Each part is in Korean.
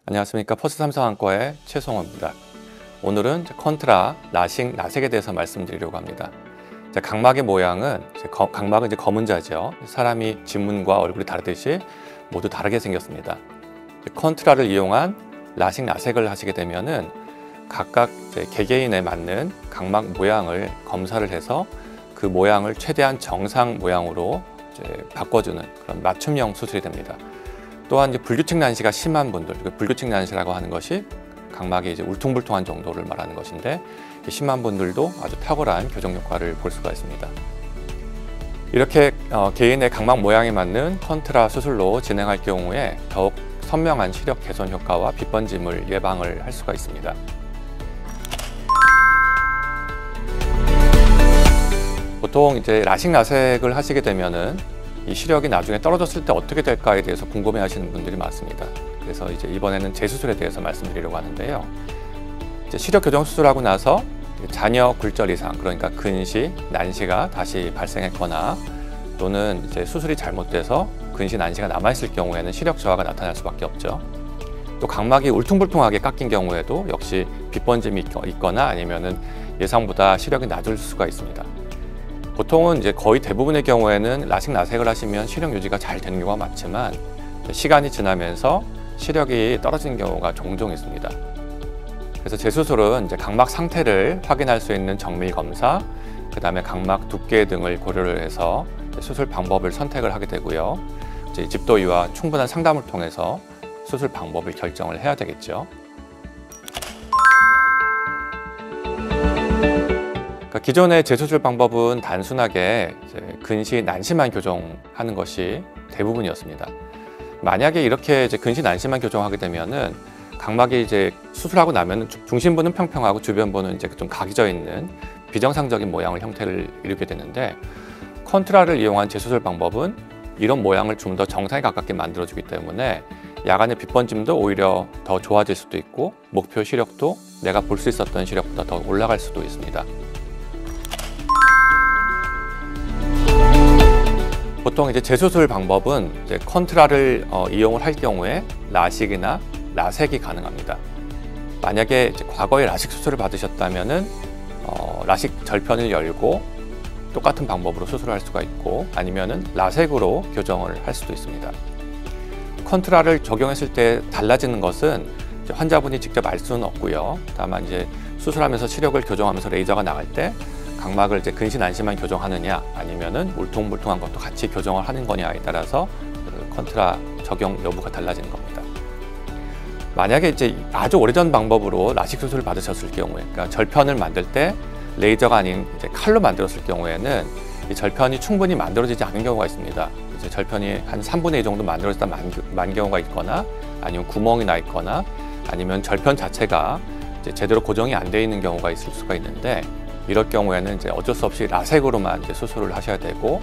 안녕하십니까. 퍼스 삼성안과의 최성호입니다. 오늘은 컨트라, 라식, 라섹에 대해서 말씀드리려고 합니다. 각막의 모양은 각막은 검은 자죠. 사람이 지문과 얼굴이 다르듯이 모두 다르게 생겼습니다. 컨트라를 이용한 라식, 라섹을 하시게 되면은 각각 개개인에 맞는 각막 모양을 검사를 해서 그 모양을 최대한 정상 모양으로 바꿔주는 그런 맞춤형 수술이 됩니다. 또한 불규칙 난시가 심한 분들, 불규칙 난시라고 하는 것이 각막이 울퉁불퉁한 정도를 말하는 것인데, 심한 분들도 아주 탁월한 교정 효과를 볼 수가 있습니다. 이렇게 개인의 각막 모양에 맞는 컨트라 수술로 진행할 경우에 더욱 선명한 시력 개선 효과와 빗번짐을 예방을 할 수가 있습니다. 보통 라식 라섹을 하시게 되면은 이 시력이 나중에 떨어졌을 때 어떻게 될까에 대해서 궁금해 하시는 분들이 많습니다. 그래서 이번에는 재수술에 대해서 말씀드리려고 하는데요. 시력 교정 수술하고 나서 잔여 굴절 이상, 그러니까 근시, 난시가 다시 발생했거나 또는 수술이 잘못돼서 근시, 난시가 남아있을 경우에는 시력 저하가 나타날 수밖에 없죠. 또 각막이 울퉁불퉁하게 깎인 경우에도 역시 빗번짐이 있거나 아니면은 예상보다 시력이 낮을 수가 있습니다. 보통은 거의 대부분의 경우에는 라식 라섹을 하시면 시력 유지가 잘 되는 경우가 많지만 시간이 지나면서 시력이 떨어지는 경우가 종종 있습니다. 그래서 재수술은 각막 상태를 확인할 수 있는 정밀 검사, 그 다음에 각막 두께 등을 고려를 해서 수술 방법을 선택을 하게 되고요. 집도의와 충분한 상담을 통해서 수술 방법을 결정을 해야 되겠죠. 기존의 재수술 방법은 단순하게 근시, 난시만 교정하는 것이 대부분이었습니다. 만약에 이렇게 근시, 난시만 교정하게 되면은 각막이 수술하고 나면 중심부는 평평하고 주변부는 좀 각이 져 있는 비정상적인 모양을 형태를 이루게 되는데, 컨트라를 이용한 재수술 방법은 이런 모양을 좀 더 정상에 가깝게 만들어주기 때문에 야간의 빗번짐도 오히려 더 좋아질 수도 있고 목표 시력도 내가 볼 수 있었던 시력보다 더 올라갈 수도 있습니다. 보통 재수술 방법은 컨트라를 이용을 할 경우에 라식이나 라섹이 가능합니다. 만약에 과거에 라식 수술을 받으셨다면은 라식 절편을 열고 똑같은 방법으로 수술을 할 수가 있고, 아니면은 라섹으로 교정을 할 수도 있습니다. 컨트라를 적용했을 때 달라지는 것은 환자분이 직접 알 수는 없고요. 다만 수술하면서 시력을 교정하면서 레이저가 나갈 때 각막을 근시, 난시만 교정하느냐 아니면은 울퉁불퉁한 것도 같이 교정을 하는 거냐에 따라서 컨트라 적용 여부가 달라지는 겁니다. 만약에 아주 오래전 방법으로 라식 수술을 받으셨을 경우에, 그러니까 절편을 만들 때 레이저가 아닌 칼로 만들었을 경우에는 이 절편이 충분히 만들어지지 않은 경우가 있습니다. 절편이 한 3분의 2 정도 만들어지다 만 경우가 있거나, 아니면 구멍이 나 있거나, 아니면 절편 자체가 제대로 고정이 안 돼 있는 경우가 있을 수가 있는데, 이럴 경우에는 어쩔 수 없이 라섹으로만 수술을 하셔야 되고,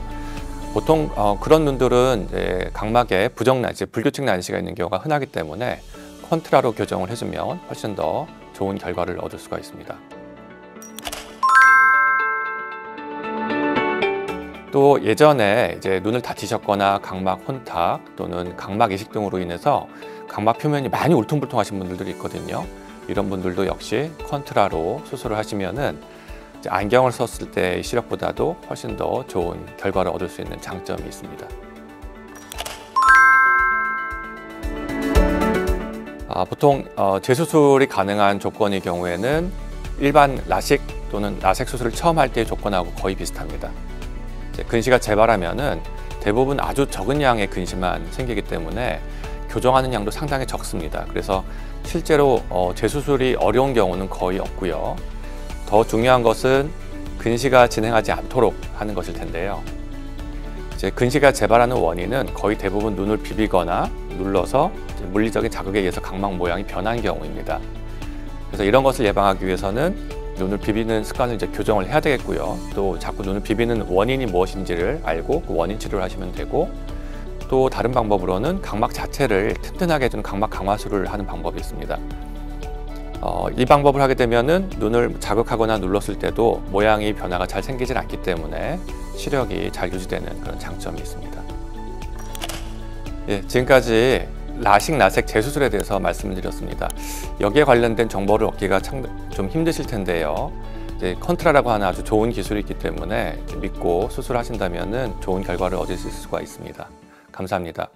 보통 그런 눈들은 각막에 부정난시, 불규칙 난시가 있는 경우가 흔하기 때문에 컨트라로 교정을 해주면 훨씬 더 좋은 결과를 얻을 수가 있습니다. 또 예전에 눈을 다치셨거나 각막 혼탁 또는 각막 이식 등으로 인해서 각막 표면이 많이 울퉁불퉁하신 분들도 있거든요. 이런 분들도 역시 컨트라로 수술을 하시면은 안경을 썼을 때의 시력보다도 훨씬 더 좋은 결과를 얻을 수 있는 장점이 있습니다. 보통 재수술이 가능한 조건의 경우에는 일반 라식 또는 라섹 수술을 처음 할 때의 조건하고 거의 비슷합니다. 근시가 재발하면은 대부분 아주 적은 양의 근시만 생기기 때문에 교정하는 양도 상당히 적습니다. 그래서 실제로 재수술이 어려운 경우는 거의 없고요. 더 중요한 것은 근시가 진행하지 않도록 하는 것일 텐데요. 근시가 재발하는 원인은 거의 대부분 눈을 비비거나 눌러서 물리적인 자극에 의해서 각막 모양이 변한 경우입니다. 그래서 이런 것을 예방하기 위해서는 눈을 비비는 습관을 교정을 해야 되겠고요. 또 자꾸 눈을 비비는 원인이 무엇인지를 알고 그 원인 치료를 하시면 되고, 또 다른 방법으로는 각막 자체를 튼튼하게 해주는 각막 강화술을 하는 방법이 있습니다. 이 방법을 하게 되면은 눈을 자극하거나 눌렀을 때도 모양이 변화가 잘 생기질 않기 때문에 시력이 잘 유지되는 그런 장점이 있습니다. 지금까지 라식, 라섹 재수술에 대해서 말씀을 드렸습니다. 여기에 관련된 정보를 얻기가 좀 힘드실 텐데요. 이제 컨트라라고 하는 아주 좋은 기술이 있기 때문에 믿고 수술하신다면 좋은 결과를 얻으실 수가 있습니다. 감사합니다.